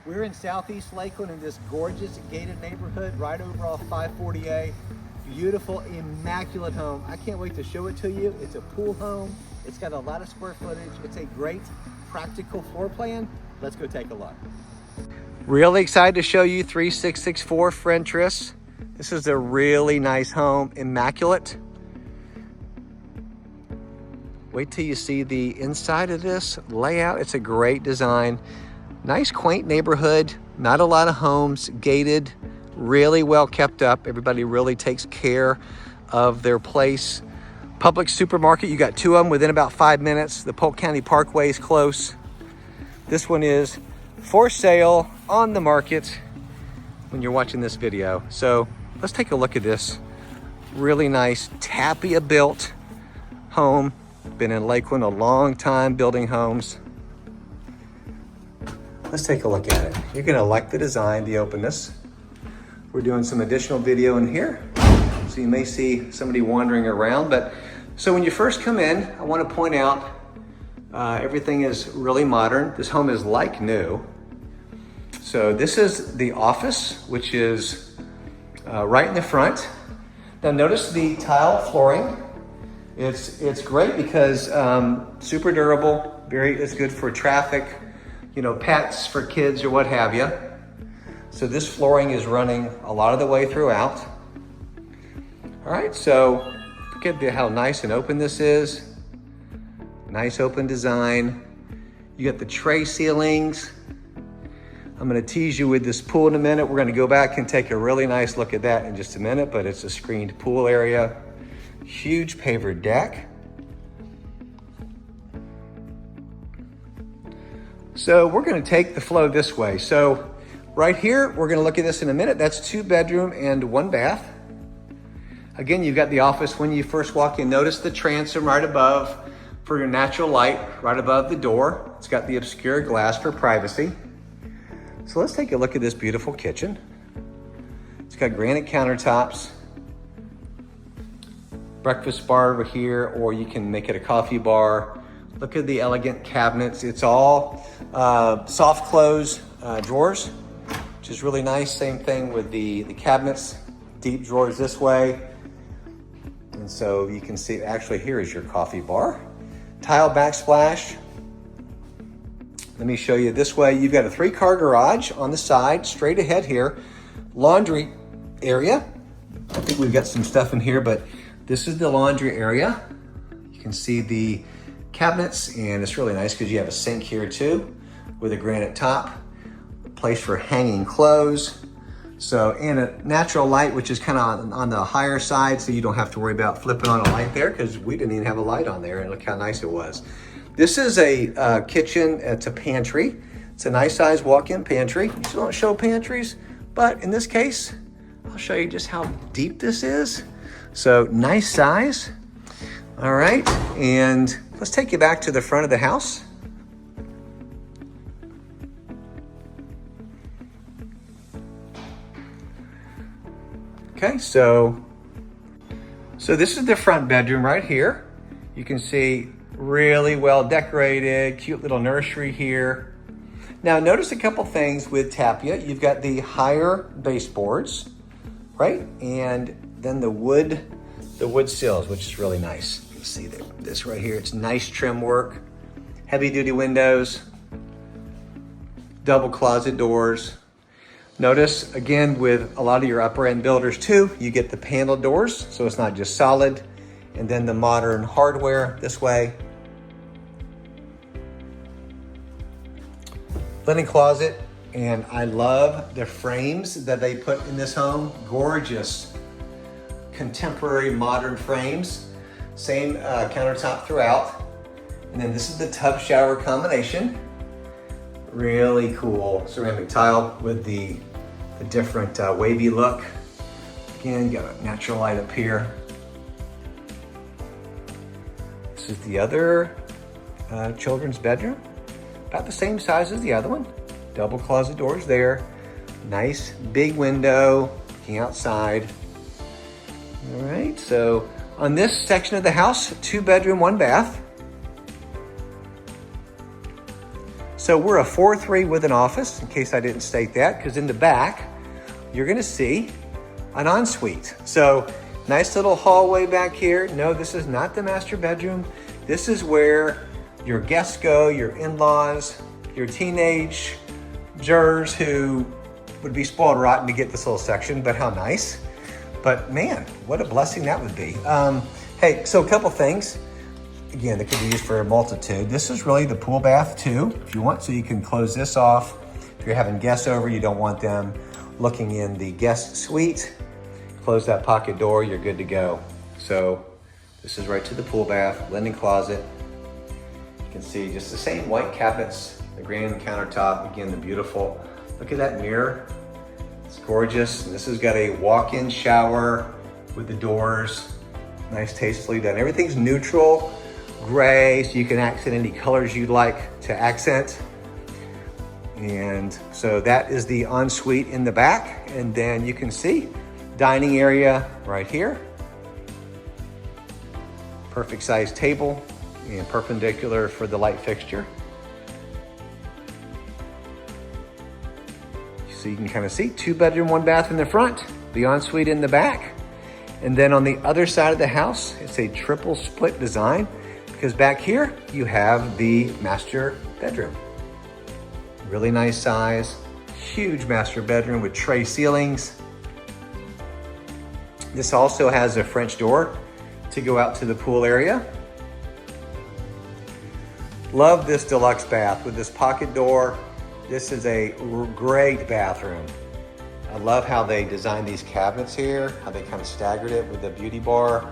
We're in Southeast Lakeland in this gorgeous gated neighborhood right over off 540A. Beautiful, immaculate home. I can't wait to show it to you. It's a pool home. It's got a lot of square footage. It's a great practical floor plan. Let's go take a look. Really excited to show you 3664 Frentress. This is a really nice home, immaculate. Wait till you see the inside of this layout. It's a great design. Nice, quaint neighborhood. Not a lot of homes, gated, really well kept up. Everybody really takes care of their place. Public supermarket, you got two of them within about 5 minutes. The Polk County Parkway is close. This one is for sale on the market when you're watching this video. So let's take a look at this really nice Tapia built home. Been in Lakeland a long time building homes. Let's take a look at it. You're gonna like the design, the openness. We're doing some additional video in here, so you may see somebody wandering around. But so when you first come in, I want to point out everything is really modern. This home is like new. So this is the office, which is right in the front. Now notice the tile flooring. It's great because super durable. It's good for traffic, you know, pets, for kids or what have you. So this flooring is running a lot of the way throughout. All right, so look at how nice and open this is. Nice open design. You got the tray ceilings. I'm gonna tease you with this pool in a minute. We're gonna go back and take a really nice look at that in just a minute, but it's a screened pool area. Huge pavered deck. So we're gonna take the flow this way. So right here, we're gonna look at this in a minute. That's 2 bedroom and 1 bath. Again, you've got the office when you first walk in. Notice the transom right above for your natural light, right above the door. It's got the obscure glass for privacy. So let's take a look at this beautiful kitchen. It's got granite countertops, breakfast bar over here, or you can make it a coffee bar. Look at the elegant cabinets. It's all soft close drawers, which is really nice. Same thing with the cabinets, deep drawers this way. And so you can see, actually here is your coffee bar. Tile backsplash. Let me show you this way. You've got a 3-car garage on the side, straight ahead here. Laundry area. I think we've got some stuff in here, but this is the laundry area. You can see the cabinets, and it's really nice because you have a sink here too with a granite top, a place for hanging clothes. So, and a natural light, which is kind of on the higher side, so you don't have to worry about flipping on a light there, because we didn't even have a light on there, and look how nice it was. This is a kitchen. It's a pantry. It's a nice size walk-in pantry. You still don't show pantries, but in this case, I'll show you just how deep this is. So nice size. All right, and let's take you back to the front of the house. Okay, so this is the front bedroom right here. You can see really well decorated, cute little nursery here. Now notice a couple things with Tapia. You've got the higher baseboards, right? And then the wood sills, which is really nice. You see this right here. It's nice trim work, heavy duty windows, double closet doors. Notice again, with a lot of your upper end builders too, you get the panel doors, so it's not just solid. And then the modern hardware this way. Linen closet, and I love the frames that they put in this home. Gorgeous, contemporary modern frames. Same countertop throughout. And then this is the tub shower combination. Really cool ceramic tile with the different wavy look. Again, you got a natural light up here. This is the other children's bedroom. About the same size as the other one. Double closet doors there. Nice big window looking outside. All right, so on this section of the house, 2 bedroom, 1 bath. So So we're a 4-3 with an office, in case I didn't state that, because in the back, you're gonna see an ensuite. So nice little hallway back here. No, this is not the master bedroom. This is where your guests go, your in-laws, your teenagers who would be spoiled rotten to get this little section, but how nice. But man, what a blessing that would be. Hey, so a couple things. Again, that could be used for a multitude. This is really the pool bath too, if you want, so you can close this off. If you're having guests over, you don't want them looking in the guest suite. Close that pocket door, you're good to go. So this is right to the pool bath, linen closet. You can see just the same white cabinets, the granite countertop, again, the beautiful, look at that mirror. It's gorgeous. And this has got a walk-in shower with the doors, nice, tastefully done. Everything's neutral, gray, so you can accent any colors you'd like to accent. And so that is the ensuite in the back. And then you can see dining area right here. Perfect size table and perpendicular for the light fixture. So you can kind of see 2 bedroom, 1 bath in the front, the ensuite in the back. And then on the other side of the house, it's a triple split design, because back here you have the master bedroom. Really nice size, huge master bedroom with tray ceilings. This also has a French door to go out to the pool area. Love this deluxe bath with this pocket door. This is a great bathroom. I love how they designed these cabinets here, how they kind of staggered it with the beauty bar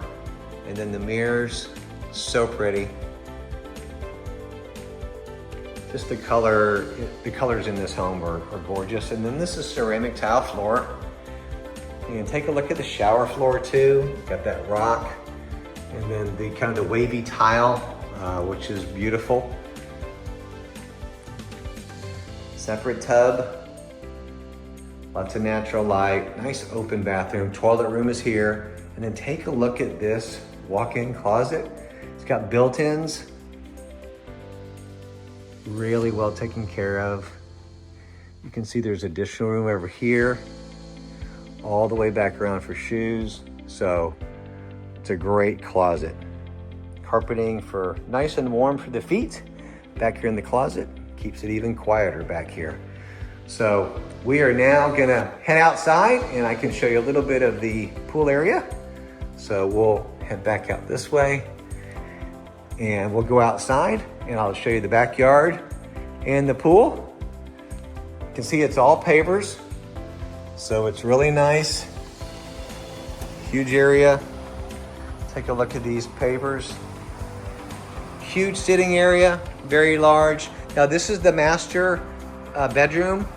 and then the mirrors. So pretty. Just the colors in this home are gorgeous. And then this is ceramic tile floor. You can take a look at the shower floor too. Got that rock. And then the kind of the wavy tile, which is beautiful. Separate tub. Lots of natural light, nice open bathroom. Toilet room is here. And then take a look at this walk-in closet. It's got built-ins. Really well taken care of. You can see there's additional room over here, all the way back around for shoes. So it's a great closet. Carpeting for nice and warm for the feet. Back here in the closet, keeps it even quieter back here. So we are now gonna head outside and I can show you a little bit of the pool area. So we'll head back out this way and we'll go outside and I'll show you the backyard and the pool. You can see it's all pavers. So it's really nice. Huge area. Take a look at these pavers. Huge sitting area, very large. Now this is the master bedroom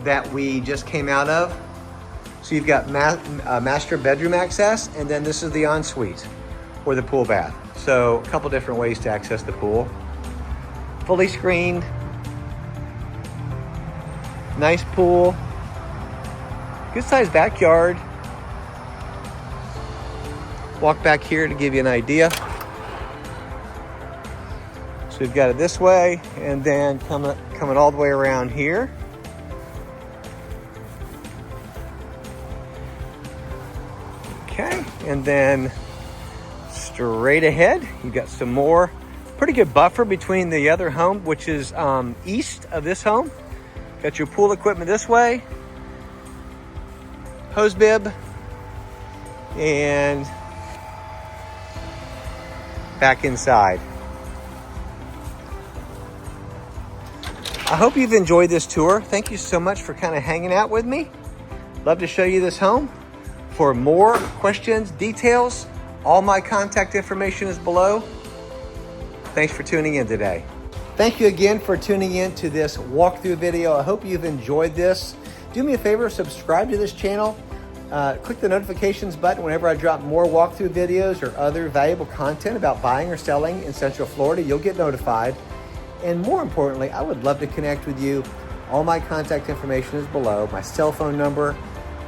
that we just came out of. So you've got master bedroom access, and then this is the ensuite or the pool bath. So a couple different ways to access the pool. Fully screened, nice pool, good sized backyard. Walk back here to give you an idea. So we've got it this way, and then coming all the way around here. Okay, and then straight ahead, you've got some more. Pretty good buffer between the other home, which is east of this home. Got your pool equipment this way. Hose bib. And back inside. I hope you've enjoyed this tour. Thank you so much for kind of hanging out with me. Love to show you this home. For more questions, details, all my contact information is below. Thanks for tuning in today. Thank you again for tuning in to this walkthrough video. I hope you've enjoyed this. Do me a favor, subscribe to this channel. Click the notifications button whenever I drop more walkthrough videos or other valuable content about buying or selling in Central Florida. You'll get notified. And more importantly, I would love to connect with you. All my contact information is below. My cell phone number.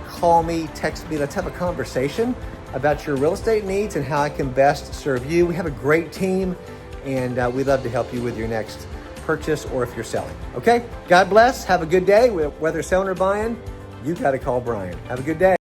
Call me, text me. Let's have a conversation about your real estate needs and how I can best serve you. We have a great team, and we'd love to help you with your next purchase or if you're selling. Okay? God bless. Have a good day. Whether selling or buying, you got to call Brian. Have a good day.